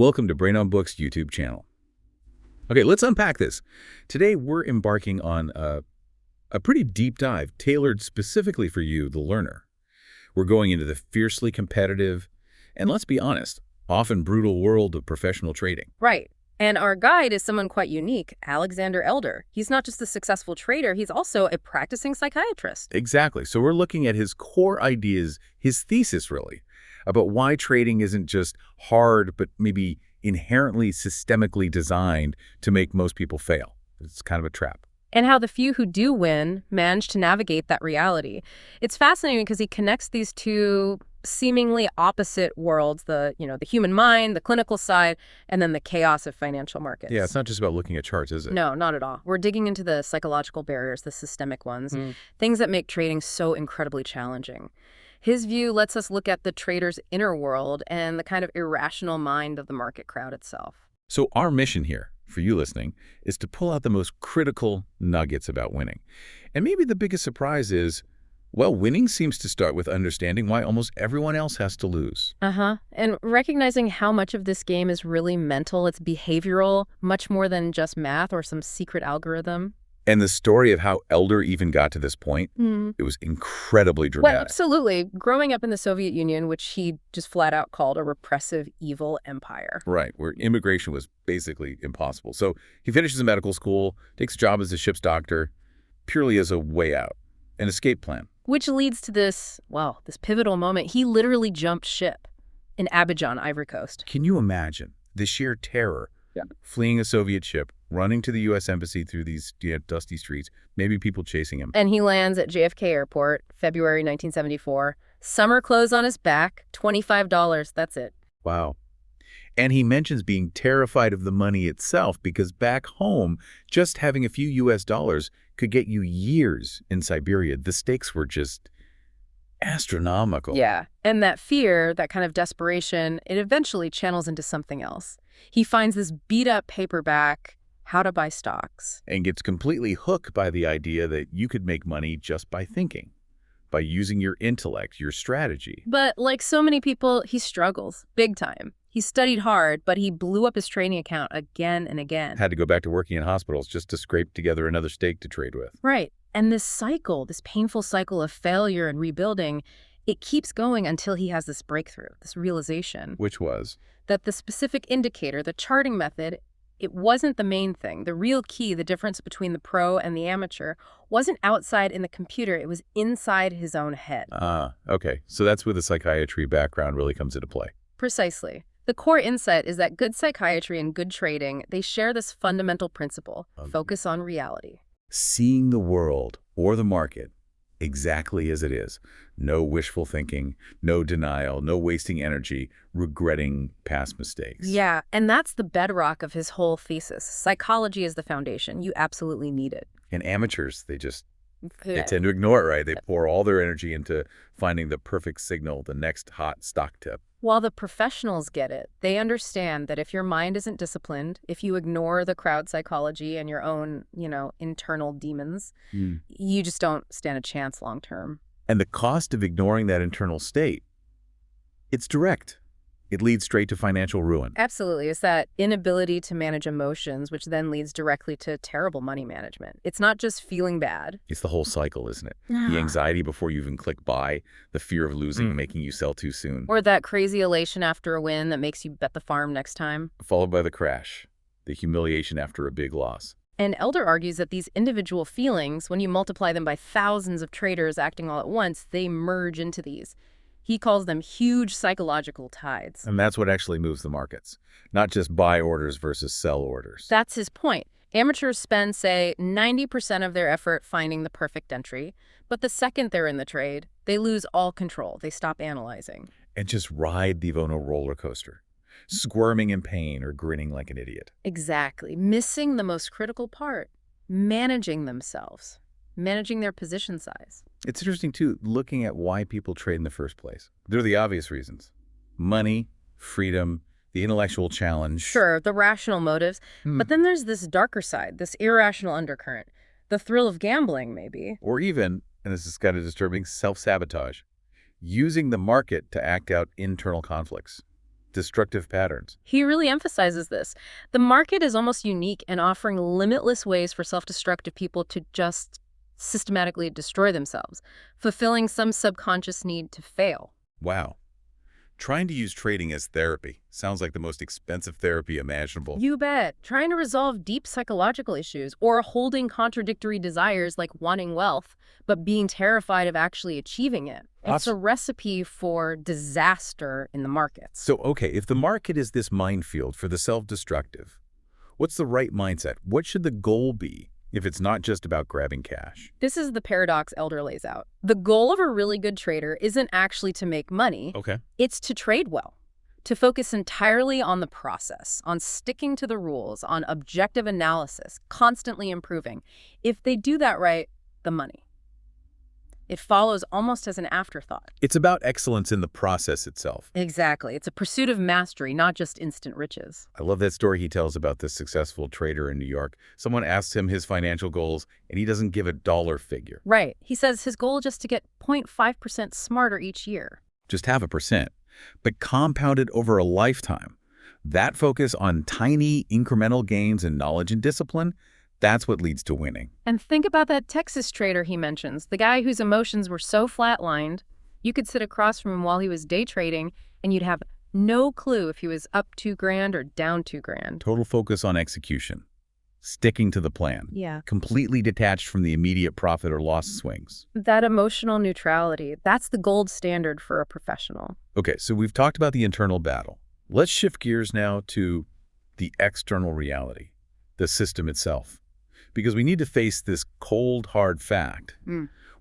Welcome to Brain on Books YouTube channel. Okay, let's unpack this. Today, we're embarking on a pretty deep dive tailored specifically for you, the learner. We're going into the fiercely competitive, and let's be honest, often brutal world of professional trading. Right. And our guide is someone quite unique, Alexander Elder. He's not just a successful trader, he's also a practicing psychiatrist. Exactly. So we're looking at his core ideas, his thesis really, about why trading isn't just hard, but maybe inherently systemically designed to make most people fail. It's kind of a trap. And how the few who do win manage to navigate that reality. It's fascinating because he connects these two seemingly opposite worlds, the human mind, the clinical side, and then the chaos of financial markets. Yeah, it's not just about looking at charts, is it? No, not at all. We're digging into the psychological barriers, the systemic ones, things that make trading so incredibly challenging. His view lets us look at the trader's inner world and the kind of irrational mind of the market crowd itself. So our mission here, for you listening, is to pull out the most critical nuggets about winning. And maybe the biggest surprise is, well, winning seems to start with understanding why almost everyone else has to lose. And recognizing how much of this game is really mental, it's behavioral, much more than just math or some secret algorithm. And the story of how Elder even got to this point, it was incredibly dramatic. Well, absolutely. Growing up in the Soviet Union, which he just flat out called a repressive, evil empire. Right, where immigration was basically impossible. So he finishes medical school, takes a job as a ship's doctor, purely as a way out, an escape plan. Which leads to this pivotal moment. He literally jumped ship in Abidjan, Ivory Coast. Can you imagine the sheer terror? Yeah. Fleeing a Soviet ship, running to the U.S. Embassy through these dusty streets, maybe people chasing him. And he lands at JFK Airport, February 1974. Summer clothes on his back, $25, that's it. Wow. And he mentions being terrified of the money itself because back home, just having a few U.S. dollars could get you years in Siberia. The stakes were just astronomical. Yeah, and that fear, that kind of desperation, it eventually channels into something else. He finds this beat-up paperback, How to Buy Stocks. And gets completely hooked by the idea that you could make money just by thinking, by using your intellect, your strategy. But like so many people, he struggles, big time. He studied hard, but he blew up his trading account again and again. Had to go back to working in hospitals just to scrape together another stake to trade with. Right. And this cycle, this painful cycle of failure and rebuilding, it keeps going until he has this breakthrough, this realization. Which was? That the specific indicator, the charting method, it wasn't the main thing. The real key, the difference between the pro and the amateur, wasn't outside in the computer. It was inside his own head. Okay. So that's where the psychiatry background really comes into play. Precisely. The core insight is that good psychiatry and good trading, they share this fundamental principle, focus on reality. Seeing the world or the market exactly as it is. No wishful thinking, no denial, no wasting energy, regretting past mistakes. Yeah, and that's the bedrock of his whole thesis. Psychology is the foundation. You absolutely need it. And amateurs, they tend to ignore it, right? They pour all their energy into finding the perfect signal, the next hot stock tip. While the professionals get it, they understand that if your mind isn't disciplined, if you ignore the crowd psychology and your own, internal demons, you just don't stand a chance long term. And the cost of ignoring that internal state, it's direct. It leads straight to financial ruin. Absolutely. It's that inability to manage emotions, which then leads directly to terrible money management. It's not just feeling bad. It's the whole cycle, isn't it? The anxiety before you even click buy, the fear of losing, making you sell too soon. Or that crazy elation after a win that makes you bet the farm next time. Followed by the crash, the humiliation after a big loss. And Elder argues that these individual feelings, when you multiply them by thousands of traders acting all at once, they merge into these. He calls them huge psychological tides. And that's what actually moves the markets, not just buy orders versus sell orders. That's his point. Amateurs spend, say, 90% of their effort finding the perfect entry, but the second they're in the trade, they lose all control. They stop analyzing. And just ride the Vono roller coaster, squirming in pain or grinning like an idiot. Exactly. Missing the most critical part, managing themselves, managing their position size. It's interesting, too, looking at why people trade in the first place. They're the obvious reasons. Money, freedom, the intellectual challenge. Sure, the rational motives. But then there's this darker side, this irrational undercurrent. The thrill of gambling, maybe. Or even, and this is kind of disturbing, self-sabotage. Using the market to act out internal conflicts. destructive patterns. He really emphasizes this. The market is almost unique in offering limitless ways for self-destructive people to just systematically destroy themselves, fulfilling some subconscious need to fail. Wow. Trying to use trading as therapy sounds like the most expensive therapy imaginable. You bet. Trying to resolve deep psychological issues or holding contradictory desires like wanting wealth, but being terrified of actually achieving it. It's a recipe for disaster in the markets. So, okay, if the market is this minefield for the self-destructive, what's the right mindset? What should the goal be if it's not just about grabbing cash? This is the paradox Elder lays out. The goal of a really good trader isn't actually to make money. Okay. It's to trade well, to focus entirely on the process, on sticking to the rules, on objective analysis, constantly improving. If they do that right, the money. It follows almost as an afterthought. It's about excellence in the process itself. Exactly. It's a pursuit of mastery, not just instant riches. I love that story he tells about this successful trader in New York. Someone asks him his financial goals, and he doesn't give a dollar figure. Right. He says his goal is just to get 0.5% smarter each year. Just 0.5%, but compounded over a lifetime. That focus on tiny incremental gains in knowledge and discipline, that's what leads to winning. And think about that Texas trader he mentions, the guy whose emotions were so flatlined, you could sit across from him while he was day trading, and you'd have no clue if he was up $2,000 or down $2,000. Total focus on execution, sticking to the plan. Yeah. Completely detached from the immediate profit or loss swings. That emotional neutrality, that's the gold standard for a professional. Okay, so we've talked about the internal battle. Let's shift gears now to the external reality, the system itself. Because we need to face this cold, hard fact.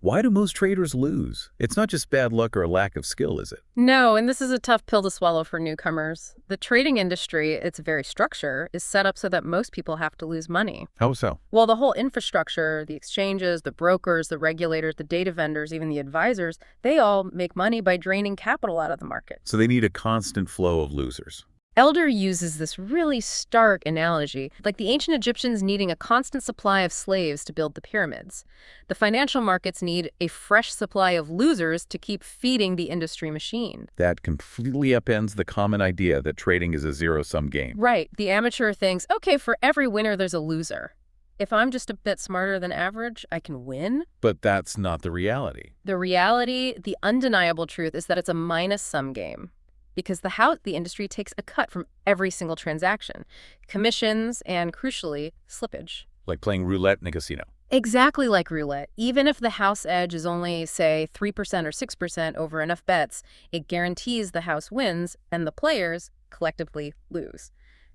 Why do most traders lose? It's not just bad luck or a lack of skill, is it? No, and this is a tough pill to swallow for newcomers. The trading industry, its very structure, is set up so that most people have to lose money. How so? Well, the whole infrastructure, the exchanges, the brokers, the regulators, the data vendors, even the advisors, they all make money by draining capital out of the market. So they need a constant flow of losers. Elder uses this really stark analogy, like the ancient Egyptians needing a constant supply of slaves to build the pyramids. The financial markets need a fresh supply of losers to keep feeding the industry machine. That completely upends the common idea that trading is a zero-sum game. Right. The amateur thinks, okay, for every winner, there's a loser. If I'm just a bit smarter than average, I can win. But that's not the reality. The reality, the undeniable truth, is that it's a minus-sum game. Because the industry takes a cut from every single transaction. Commissions and, crucially, slippage. Like playing roulette in a casino. Exactly like roulette. Even if the house edge is only, say, 3% or 6% over enough bets, it guarantees the house wins and the players collectively lose.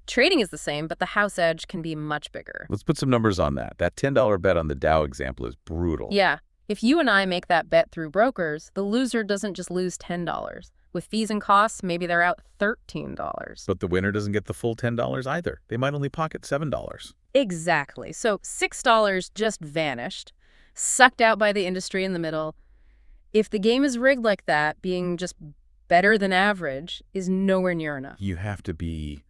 Trading is the same, but the house edge can be much bigger. Let's put some numbers on that. That $10 bet on the Dow example is brutal. Yeah. If you and I make that bet through brokers, the loser doesn't just lose $10. With fees and costs, maybe they're out $13. But the winner doesn't get the full $10 either. They might only pocket $7. Exactly. So $6 just vanished, sucked out by the industry in the middle. If the game is rigged like that, being just better than average is nowhere near enough. You have to be,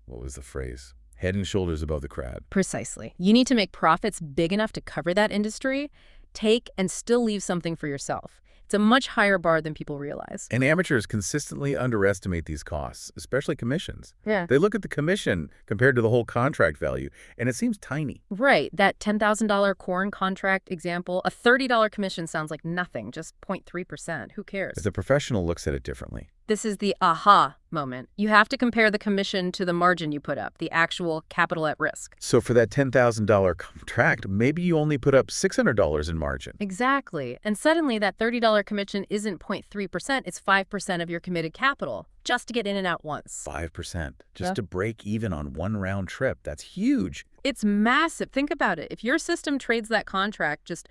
what was the phrase? Head and shoulders above the crowd. Precisely. You need to make profits big enough to cover that industry, take and still leave something for yourself. It's a much higher bar than people realize. And amateurs consistently underestimate these costs, especially commissions. Yeah. They look at the commission compared to the whole contract value, and it seems tiny. Right. That $10,000 corn contract example, a $30 commission sounds like nothing, just 0.3%. Who cares? But the professional looks at it differently. This is the aha moment. You have to compare the commission to the margin you put up, the actual capital at risk. So for that $10,000 contract, maybe you only put up $600 in margin. Exactly. And suddenly that $30 commission isn't 0.3%, it's 5% of your committed capital, just to get in and out once. 5%, just to break even on one round trip. That's huge. It's massive. Think about it. If your system trades that contract just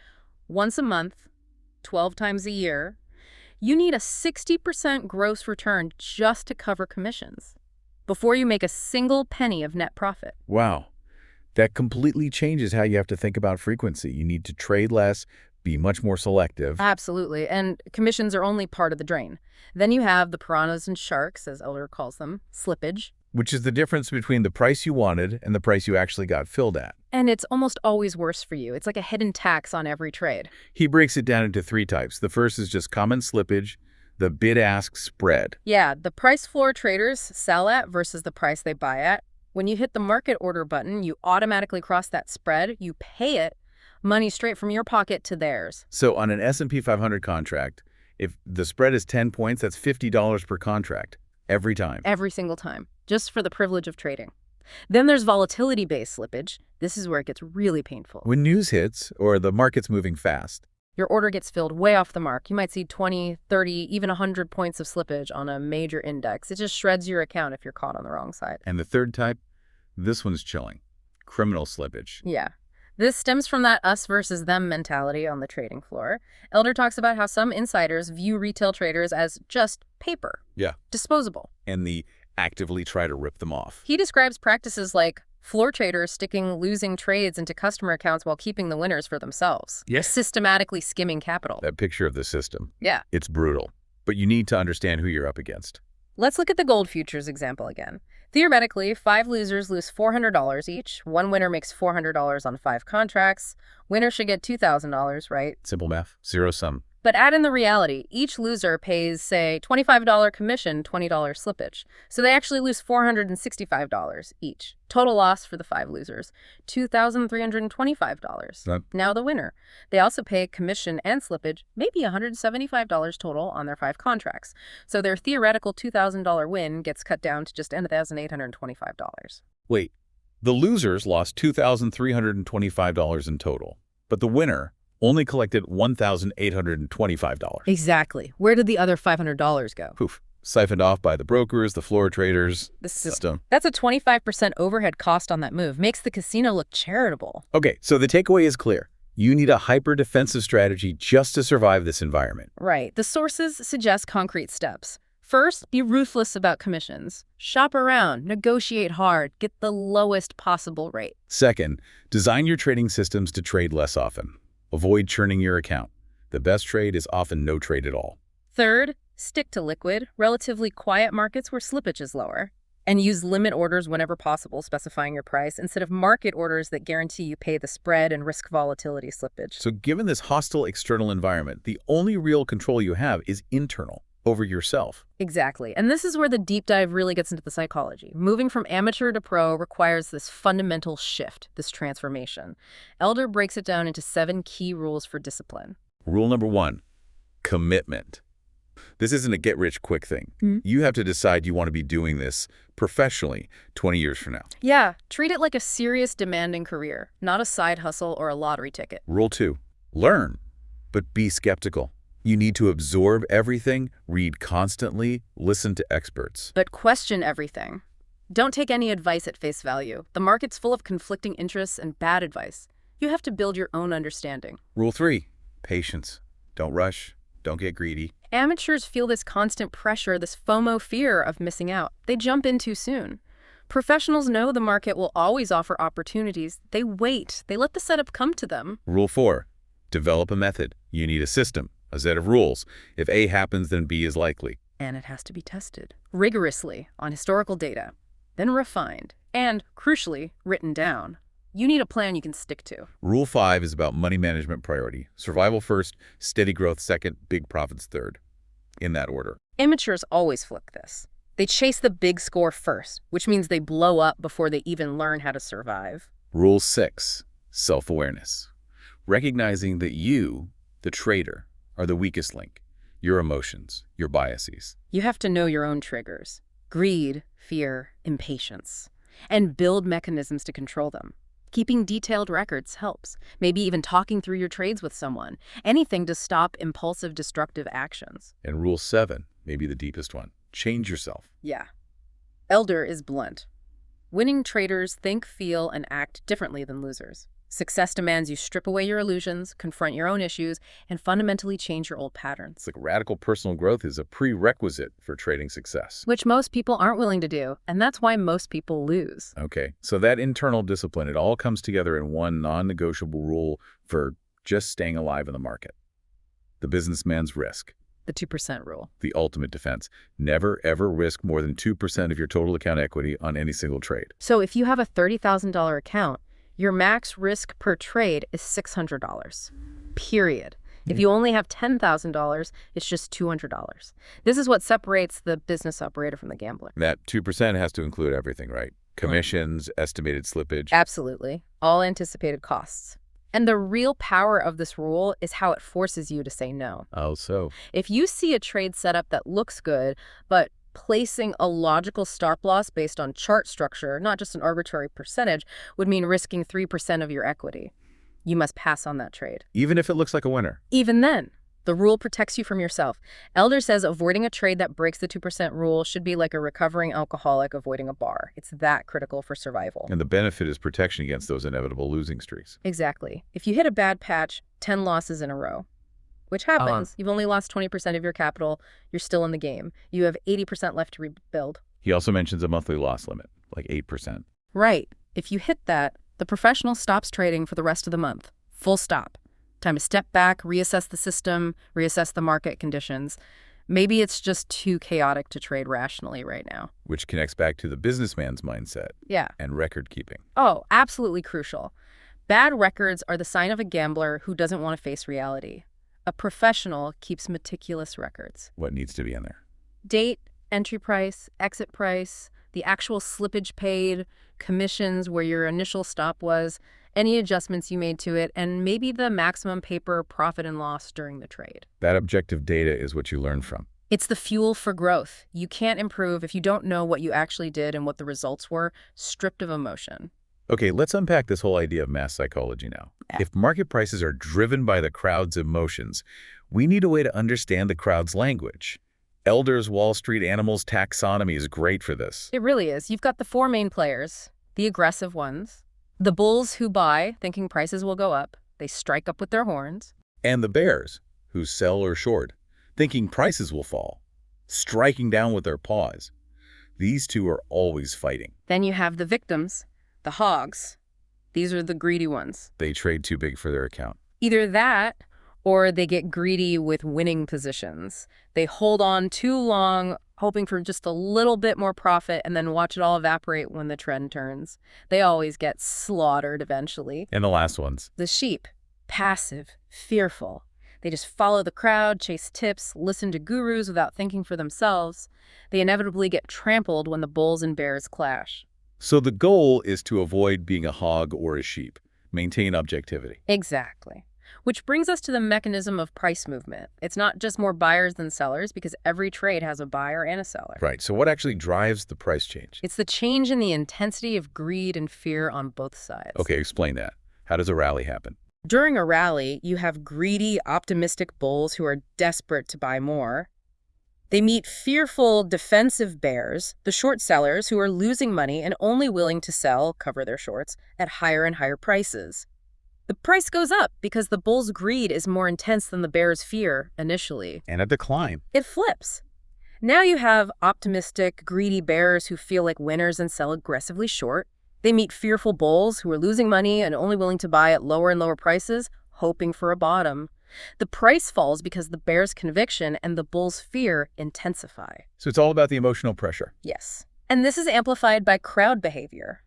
once a month, 12 times a year, you need a 60% gross return just to cover commissions before you make a single penny of net profit. Wow. That completely changes how you have to think about frequency. You need to trade less, be much more selective. Absolutely. And commissions are only part of the drain. Then you have the piranhas and sharks, as Elder calls them, slippage. Which is the difference between the price you wanted and the price you actually got filled at. And it's almost always worse for you. It's like a hidden tax on every trade. He breaks it down into 3 types. The first is just common slippage. The bid-ask spread. Yeah, the price floor traders sell at versus the price they buy at. When you hit the market order button, you automatically cross that spread, you pay it, money straight from your pocket to theirs. So on an S&P 500 contract, if the spread is 10 points, that's $50 per contract every time. Every single time, just for the privilege of trading. Then there's volatility-based slippage. This is where it gets really painful. When news hits or the market's moving fast, Your order gets filled way off the mark. You might see 20, 30, even 100 points of slippage on a major index. It just shreds your account if you're caught on the wrong side. and the third type, this one's chilling. Criminal slippage. Yeah. This stems from that us versus them mentality on the trading floor. Elder talks about how some insiders view retail traders as just paper, Yeah. disposable. And the actively try to rip them off. He describes practices like floor traders sticking losing trades into customer accounts while keeping the winners for themselves. Yes. Systematically skimming capital. That picture of the system. Yeah. It's brutal, but you need to understand who you're up against. Let's look at the gold futures example again. Theoretically, 5 losers lose $400 each. One winner makes $400 on 5 contracts. Winner should get $2,000, right? Simple math, zero sum. But add in the reality. Each loser pays, say, $25 commission, $20 slippage. So they actually lose $465 each. Total loss for the 5 losers, $2,325. That- Now the winner. They also pay commission and slippage, maybe $175 total on their 5 contracts. So their theoretical $2,000 win gets cut down to just $1,825. Wait, the losers lost $2,325 in total, but the winner only collected $1,825. Exactly. Where did the other $500 go? Poof. Siphoned off by the brokers, the floor traders, The system. That's a 25% overhead cost on that move. Makes the casino look charitable. Okay, so the takeaway is clear. You need a hyper-defensive strategy just to survive this environment. Right. The sources suggest concrete steps. First, be ruthless about commissions. Shop around, negotiate hard, get the lowest possible rate. Second, design your trading systems to trade less often. Avoid churning your account. The best trade is often no trade at all. Third, stick to liquid, relatively quiet markets where slippage is lower. And use limit orders whenever possible, specifying your price, instead of market orders that guarantee you pay the spread and risk volatility slippage. So given this hostile external environment, the only real control you have is internal, over yourself. Exactly. And this is where the deep dive really gets into the psychology. Moving from amateur to pro requires this fundamental shift, this transformation. Elder breaks it down into 7 key rules for discipline. Rule number 1, commitment. This isn't a get-rich-quick thing. You have to decide you want to be doing this professionally 20 years from now. Yeah, treat it like a serious, demanding career, not a side hustle or a lottery ticket. Rule 2, learn, but be skeptical. You need to absorb everything, read constantly, listen to experts. But question everything. Don't take any advice at face value. The market's full of conflicting interests and bad advice. You have to build your own understanding. Rule 3, patience. Don't rush. Don't get greedy. Amateurs feel this constant pressure, this FOMO fear of missing out. They jump in too soon. Professionals know the market will always offer opportunities. They wait. They let the setup come to them. Rule 4, develop a method. You need a system, a set of rules. If A happens, then B is likely. And it has to be tested rigorously on historical data, then refined, and, crucially, written down. You need a plan you can stick to. Rule 5 is about money management priority. Survival first, steady growth second, big profits third. In that order. Amateurs always flip this. They chase the big score first, which means they blow up before they even learn how to survive. Rule 6, self-awareness. Recognizing that you, the trader, are the weakest link. Your emotions, your biases. You have to know your own triggers. Greed, fear, impatience. And build mechanisms to control them. Keeping detailed records helps. Maybe even talking through your trades with someone. Anything to stop impulsive, destructive actions. And Rule 7, maybe the deepest one. Change yourself. Yeah. Elder is blunt. Winning traders think, feel, and act differently than losers. Success demands you strip away your illusions, confront your own issues, and fundamentally change your old patterns. It's like radical personal growth is a prerequisite for trading success. Which most people aren't willing to do, and that's why most people lose. Okay, so that internal discipline, it all comes together in one non-negotiable rule for just staying alive in the market. The businessman's risk. The 2% rule. The ultimate defense. Never, ever risk more than 2% of your total account equity on any single trade. So if you have a $30,000 account, your max risk per trade is $600. Period. If you only have $10,000, it's just $200. This is what separates the business operator from the gambler. That 2% has to include everything, right? Commissions, estimated slippage. Absolutely. All anticipated costs. And the real power of this rule is how it forces you to say no. Oh, so. If you see a trade setup that looks good, but placing a logical stop loss based on chart structure, not just an arbitrary percentage, would mean risking 3% of your equity. You must pass on that trade. Even if it looks like a winner. Even then, the rule protects you from yourself. Elder says avoiding a trade that breaks the 2% rule should be like a recovering alcoholic avoiding a bar. It's that critical for survival. And the benefit is protection against those inevitable losing streaks. Exactly. If you hit a bad patch, 10 losses in a row, which happens. You've only lost 20% of your capital. You're still in the game. You have 80% left to rebuild. He also mentions a monthly loss limit, like 8%. Right. If you hit that, the professional stops trading for the rest of the month. Full stop. Time to step back, reassess the system, reassess the market conditions. Maybe it's just too chaotic to trade rationally right now. Which connects back to the businessman's mindset. Yeah. And record keeping. Oh, absolutely crucial. Bad records are the sign of a gambler who doesn't want to face reality. A professional keeps meticulous records. What needs to be in there? Date, entry price, exit price, the actual slippage paid, commissions where your initial stop was, any adjustments you made to it, and maybe the maximum paper profit and loss during the trade. That objective data is what you learn from. It's the fuel for growth. You can't improve if you don't know what you actually did and what the results were, stripped of emotion. Okay, let's unpack this whole idea of mass psychology now. Yeah. If market prices are driven by the crowd's emotions, we need a way to understand the crowd's language. Elder's Wall Street Animals taxonomy is great for this. It really is. You've got the four main players, the aggressive ones, the bulls who buy, thinking prices will go up. They strike up with their horns. And the bears, who sell or short, thinking prices will fall, striking down with their paws. These two are always fighting. Then you have the victims, the hogs. These are the greedy ones. They trade too big for their account. Either that, or they get greedy with winning positions. They hold on too long, hoping for just a little bit more profit, and then watch it all evaporate when the trend turns. They always get slaughtered eventually. And the last ones. The sheep, passive, fearful. They just follow the crowd, chase tips, listen to gurus without thinking for themselves. They inevitably get trampled when the bulls and bears clash. So the goal is to avoid being a hog or a sheep. Maintain objectivity. Exactly. Which brings us to the mechanism of price movement. It's not just more buyers than sellers, because every trade has a buyer and a seller. Right, so what actually drives the price change? It's the change in the intensity of greed and fear on both sides. Okay, explain that. How does a rally happen? During a rally, you have greedy, optimistic bulls who are desperate to buy more. They meet fearful, defensive bears, the short sellers who are losing money and only willing to sell, cover their shorts, at higher and higher prices. The price goes up because the bull's greed is more intense than the bear's fear initially. And a decline. It flips. Now you have optimistic, greedy bears who feel like winners and sell aggressively short. They meet fearful bulls who are losing money and only willing to buy at lower and lower prices, hoping for a bottom. The price falls because the bear's conviction and the bull's fear intensify. So it's all about the emotional pressure. Yes. And this is amplified by crowd behavior.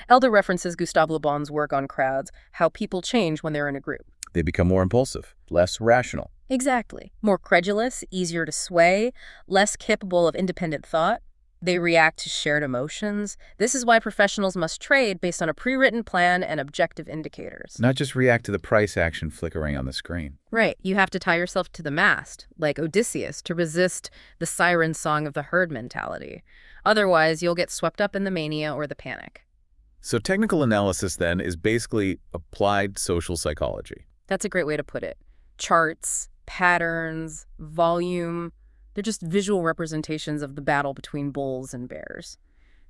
Elder references Gustave Le Bon's work on crowds, how people change when they're in a group. They become more impulsive, less rational. Exactly. More credulous, easier to sway, less capable of independent thought. They react to shared emotions. This is why professionals must trade based on a pre-written plan and objective indicators. Not just react to the price action flickering on the screen. Right. You have to tie yourself to the mast, like Odysseus, to resist the siren song of the herd mentality. Otherwise, you'll get swept up in the mania or the panic. So technical analysis, then, is basically applied social psychology. That's a great way to put it. Charts, patterns, volume, they're just visual representations of the battle between bulls and bears.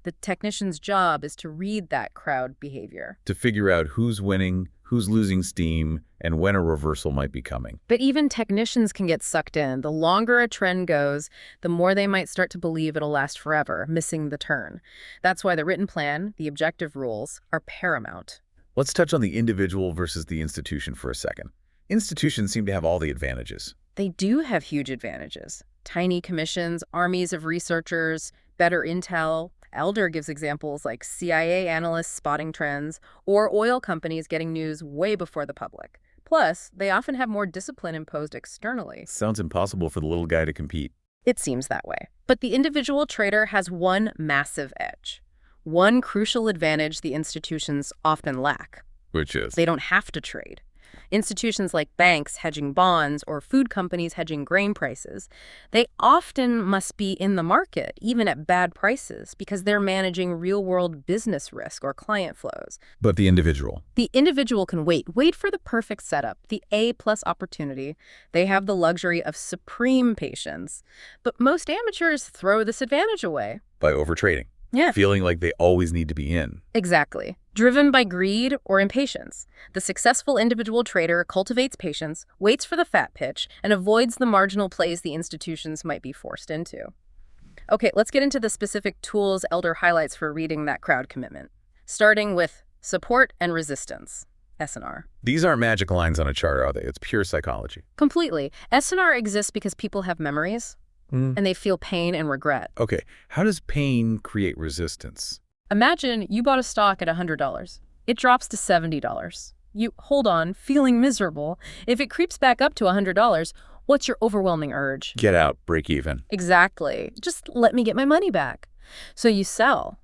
The technician's job is to read that crowd behavior. To figure out who's winning, who's losing steam, and when a reversal might be coming. But even technicians can get sucked in. The longer a trend goes, the more they might start to believe it'll last forever, missing the turn. That's why the written plan, the objective rules, are paramount. Let's touch on the individual versus the institution for a second. Institutions seem to have all the advantages. They do have huge advantages. Tiny commissions, armies of researchers, better intel. Elder gives examples like CIA analysts spotting trends, or oil companies getting news way before the public. Plus, they often have more discipline imposed externally. Sounds impossible for the little guy to compete. It seems that way. But the individual trader has one massive edge. One crucial advantage the institutions often lack. Which is? They don't have to trade. Institutions like banks hedging bonds or food companies hedging grain prices, they often must be in the market, even at bad prices, because they're managing real-world business risk or client flows. But the individual? The individual can wait for the perfect setup, the A-plus opportunity. They have the luxury of supreme patience. But most amateurs throw this advantage away. By overtrading. Yeah. Feeling like they always need to be in. Exactly. Driven by greed or impatience. The successful individual trader cultivates patience, waits for the fat pitch, and avoids the marginal plays the institutions might be forced into. Okay, let's get into the specific tools Elder highlights for reading that crowd commitment. Starting with support and resistance, S&R. These aren't magic lines on a chart, are they? It's pure psychology. Completely. S&R exists because people have memories, and they feel pain and regret. Okay, how does pain create resistance? Imagine you bought a stock at $100. It drops to $70. You hold on, feeling miserable. If it creeps back up to $100, what's your overwhelming urge? Get out, break even. Exactly. Just let me get my money back. So you sell.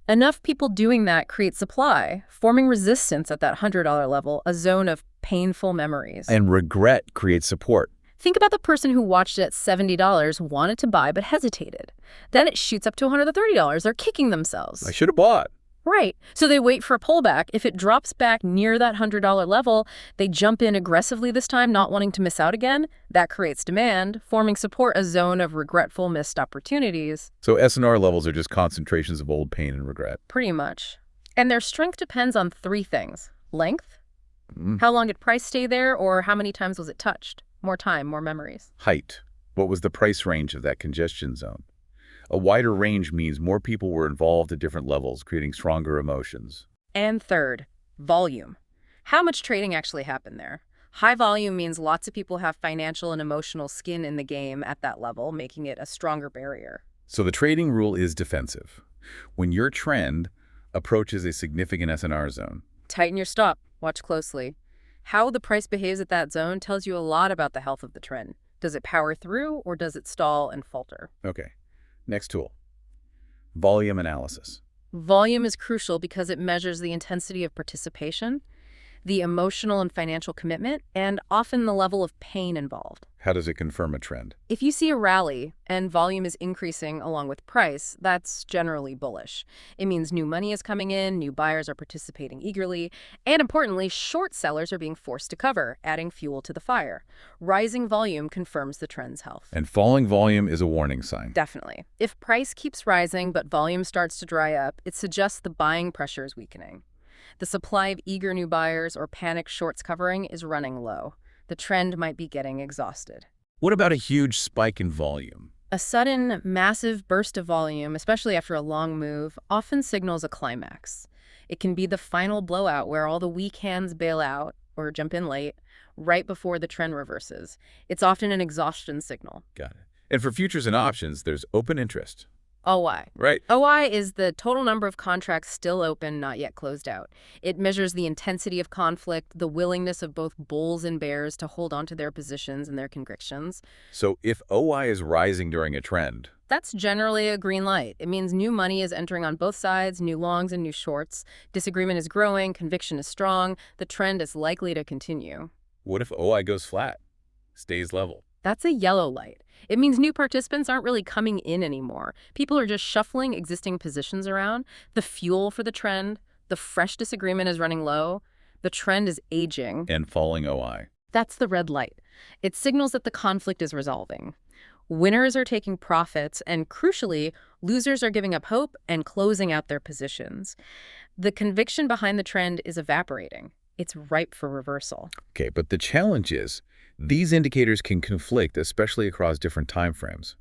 Enough people doing that create supply, forming resistance at that $100 level, a zone of painful memories. And regret creates support. Think about the person who watched it at $70, wanted to buy but hesitated. Then it shoots up to $130. They're kicking themselves. I should have bought. Right. So they wait for a pullback. If it drops back near that $100 level, they jump in aggressively this time, not wanting to miss out again. That creates demand, forming support, a zone of regretful missed opportunities. So S&R levels are just concentrations of old pain and regret. Pretty much. And their strength depends on three things. Length, how long did price stay there, or how many times was it touched? More time, more memories. Height. What was the price range of that congestion zone? A wider range means more people were involved at different levels, creating stronger emotions. And third, volume. How much trading actually happened there? High volume means lots of people have financial and emotional skin in the game at that level, making it a stronger barrier. So the trading rule is defensive. When your trend approaches a significant S&R zone, Tighten your stop. Watch closely. How the price behaves at that zone tells you a lot about the health of the trend. Does it power through, or does it stall and falter? Okay, next tool. Volume analysis. Volume is crucial because it measures the intensity of participation, the emotional and financial commitment, and often the level of pain involved. How does it confirm a trend? If you see a rally and volume is increasing along with price, that's generally bullish. It means new money is coming in, new buyers are participating eagerly, and importantly, short sellers are being forced to cover, adding fuel to the fire. Rising volume confirms the trend's health. And falling volume is a warning sign. Definitely. If price keeps rising but volume starts to dry up, it suggests the buying pressure is weakening. The supply of eager new buyers or panic shorts covering is running low. The trend might be getting exhausted. What about a huge spike in volume? A sudden, massive burst of volume, especially after a long move, often signals a climax. It can be the final blowout where all the weak hands bail out or jump in late, right before the trend reverses. It's often an exhaustion signal. Got it. And for futures and options, there's open interest. OI. Right. OI is the total number of contracts still open, not yet closed out. It measures the intensity of conflict, the willingness of both bulls and bears to hold on to their positions and their convictions. So if OI is rising during a trend, That's generally a green light. It means new money is entering on both sides, new longs and new shorts. Disagreement is growing, conviction is strong, the trend is likely to continue. what if OI goes flat, stays level? That's a yellow light. It means new participants aren't really coming in anymore. People are just shuffling existing positions around. The fuel for the trend, the fresh disagreement is running low. The trend is aging. And falling OI. That's the red light. It signals that the conflict is resolving. Winners are taking profits, and crucially, losers are giving up hope and closing out their positions. The conviction behind the trend is evaporating. It's ripe for reversal. Okay, but the challenge is, these indicators can conflict, especially across different time frames.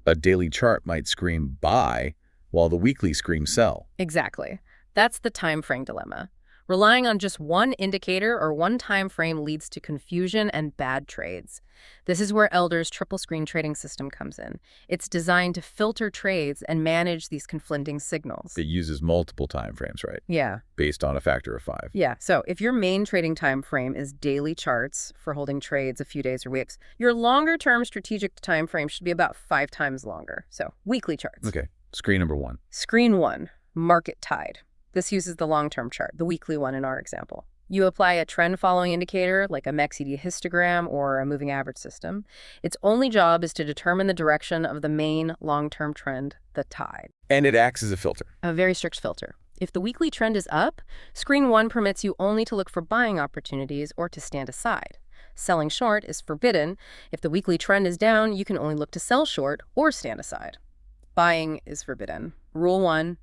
A daily chart might scream buy, while the weekly screams sell. Exactly. That's the time frame dilemma. Relying on just one indicator or one time frame leads to confusion and bad trades. This is where Elder's triple screen trading system comes in. It's designed to filter trades and manage these conflicting signals. It uses multiple time frames, right? Yeah. Based on a factor of 5. Yeah, so if your main trading time frame is daily charts for holding trades a few days or weeks, your longer-term strategic time frame should be about 5 times longer. So weekly charts. Okay, screen number 1. Screen 1, market tide. This uses the long-term chart, the weekly one in our example. You apply a trend-following indicator like a MEXCD histogram or a moving average system. Its only job is to determine the direction of the main long-term trend, the tide. And it acts as a filter. A very strict filter. If the weekly trend is up, screen 1 permits you only to look for buying opportunities or to stand aside. Selling short is forbidden. If the weekly trend is down, you can only look to sell short or stand aside. Buying is forbidden. Rule 1.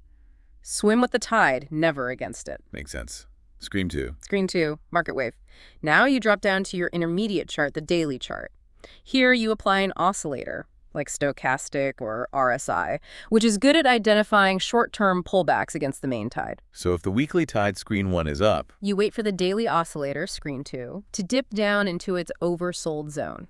Swim with the tide, never against it. Makes sense. Screen 2. Screen 2, market wave. Now you drop down to your intermediate chart, the daily chart. Here you apply an oscillator, like stochastic or RSI, which is good at identifying short-term pullbacks against the main tide. So if the weekly tide screen 1 is up, You wait for the daily oscillator, screen 2, to dip down into its oversold zone.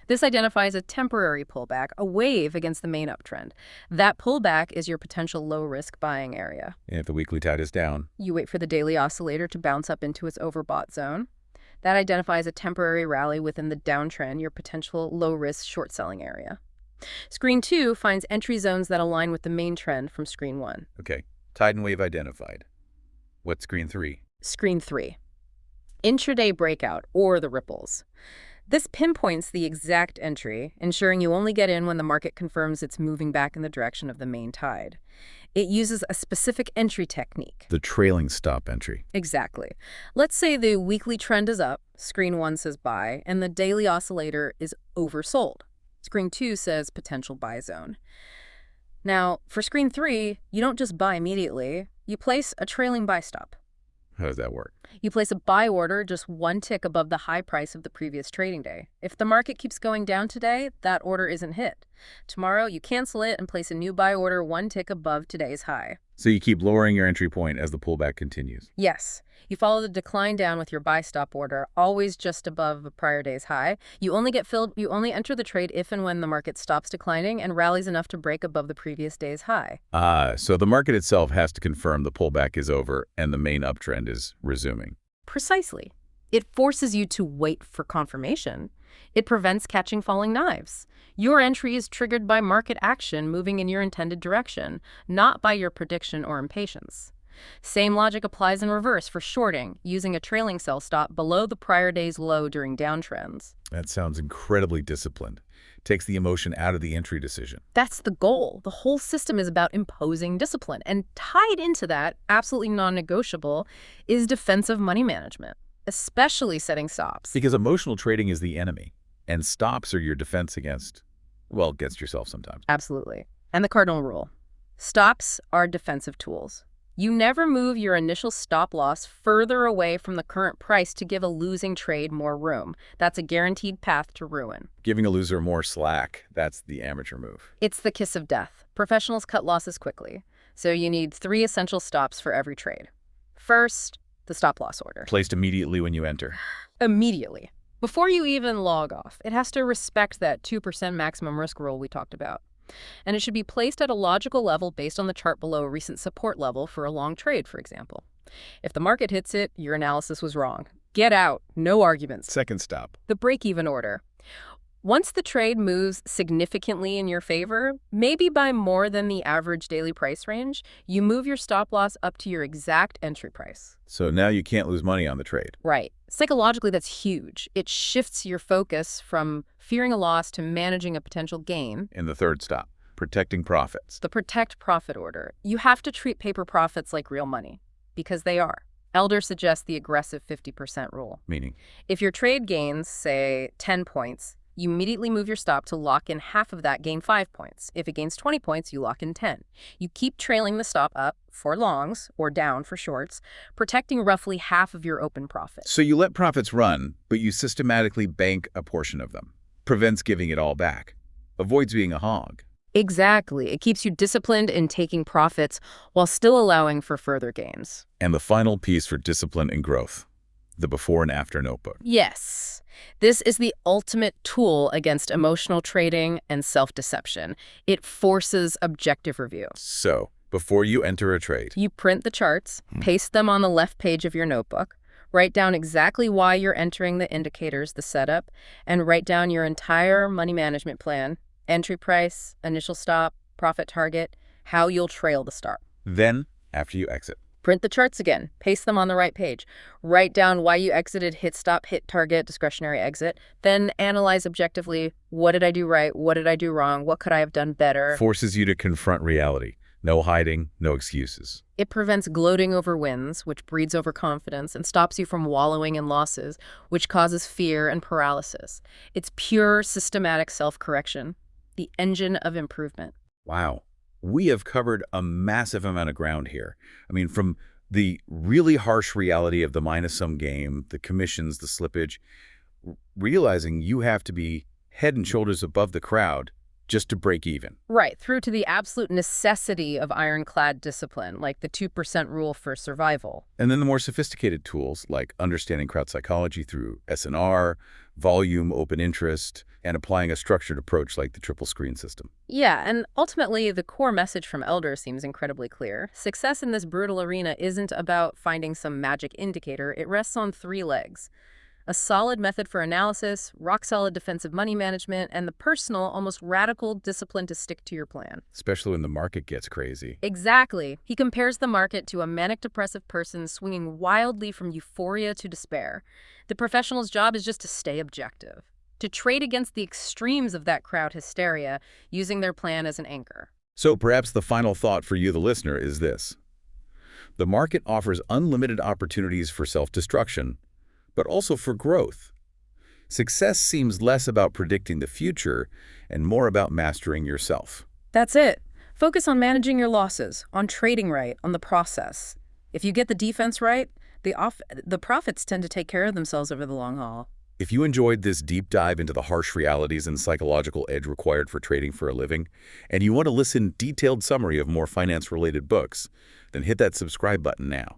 This identifies a temporary pullback, a wave against the main uptrend. That pullback is your potential low-risk buying area. and if the weekly tide is down, You wait for the daily oscillator to bounce up into its overbought zone. That identifies a temporary rally within the downtrend, your potential low-risk short-selling area. Screen 2 finds entry zones that align with the main trend from screen 1. okay, tide and wave identified. What's screen 3? Screen 3. Intraday breakout, or the ripples. This pinpoints the exact entry, ensuring you only get in when the market confirms it's moving back in the direction of the main tide. It uses a specific entry technique. The trailing stop entry. Exactly. Let's say the weekly trend is up, screen 1 says buy, and the daily oscillator is oversold. Screen 2 says potential buy zone. Now, for screen 3, you don't just buy immediately, you place a trailing buy stop. How does that work? You place a buy order just one tick above the high price of the previous trading day. If the market keeps going down today, that order isn't hit. Tomorrow, you cancel it and place a new buy order one tick above today's high. So you keep lowering your entry point as the pullback continues. Yes. You follow the decline down with your buy stop order, always just above the prior day's high. You only enter the trade if and when the market stops declining and rallies enough to break above the previous day's high. So the market itself has to confirm the pullback is over and the main uptrend is resuming. Precisely. It forces you to wait for confirmation. It prevents catching falling knives. Your entry is triggered by market action moving in your intended direction, not by your prediction or impatience. Same logic applies in reverse for shorting, using a trailing sell stop below the prior day's low during downtrends. That sounds incredibly disciplined. Takes the emotion out of the entry decision. That's the goal. The whole system is about imposing discipline. And tied into that, absolutely non-negotiable, is defensive money management, especially setting stops. Because emotional trading is the enemy, and stops are your defense against yourself sometimes. Absolutely. And the cardinal rule. Stops are defensive tools. You never move your initial stop loss further away from the current price to give a losing trade more room. That's a guaranteed path to ruin. Giving a loser more slack, that's the amateur move. It's the kiss of death. Professionals cut losses quickly. So you need 3 essential stops for every trade. First, the stop loss order. Placed immediately when you enter. Immediately. Before you even log off, it has to respect that 2% maximum risk rule we talked about. And it should be placed at a logical level based on the chart below a recent support level for a long trade, for example. If the market hits it, your analysis was wrong. Get out. No arguments. Second stop. The break-even order. Once the trade moves significantly in your favor, maybe by more than the average daily price range, you move your stop loss up to your exact entry price. So now you can't lose money on the trade. Right. Psychologically, that's huge. It shifts your focus from fearing a loss to managing a potential gain. In the third stop, protecting profits. The protect profit order. You have to treat paper profits like real money, because they are. Elder suggests the aggressive 50% rule. Meaning? If your trade gains, say, 10 points, you immediately move your stop to lock in half of that gain 5 points. If it gains 20 points, you lock in 10. You keep trailing the stop up for longs or down for shorts, protecting roughly half of your open profit. So you let profits run, but you systematically bank a portion of them. Prevents giving it all back. Avoids being a hog. Exactly. It keeps you disciplined in taking profits while still allowing for further gains. And the final piece for discipline and growth, the before and after notebook. Yes. This is the ultimate tool against emotional trading and self-deception. It forces objective review. So, before you enter a trade, You print the charts, paste them on the left page of your notebook, write down exactly why you're entering the indicators, the setup, and write down your entire money management plan, entry price, initial stop, profit target, how you'll trail the start. then, after you exit, Print the charts again, paste them on the right page, write down why you exited, hit stop, hit target, discretionary exit, then analyze objectively, what did I do right, what did I do wrong, what could I have done better? forces you to confront reality. No hiding, no excuses. It prevents gloating over wins, which breeds overconfidence, and stops you from wallowing in losses, which causes fear and paralysis. It's pure systematic self-correction, the engine of improvement. Wow. We have covered a massive amount of ground here. I mean, from the really harsh reality of the minus-sum game, the commissions, the slippage, realizing you have to be head and shoulders above the crowd just to break even. Right, through to the absolute necessity of ironclad discipline, like the 2% rule for survival. And then the more sophisticated tools like understanding crowd psychology through S&R, volume, open interest, and applying a structured approach like the triple screen system. Yeah, and ultimately, the core message from Elder seems incredibly clear. Success in this brutal arena isn't about finding some magic indicator. It rests on 3 legs. A solid method for analysis, rock-solid defensive money management, and the personal, almost radical discipline to stick to your plan. Especially when the market gets crazy. Exactly. He compares the market to a manic-depressive person swinging wildly from euphoria to despair. The professional's job is just to stay objective, to trade against the extremes of that crowd hysteria, using their plan as an anchor. So perhaps the final thought for you, the listener, is this. The market offers unlimited opportunities for self-destruction, but also for growth. Success seems less about predicting the future and more about mastering yourself. That's it. Focus on managing your losses, on trading right, on the process. If you get the defense right, the profits tend to take care of themselves over the long haul. If you enjoyed this deep dive into the harsh realities and psychological edge required for trading for a living, and you want to listen to a detailed summary of more finance-related books, then hit that subscribe button now.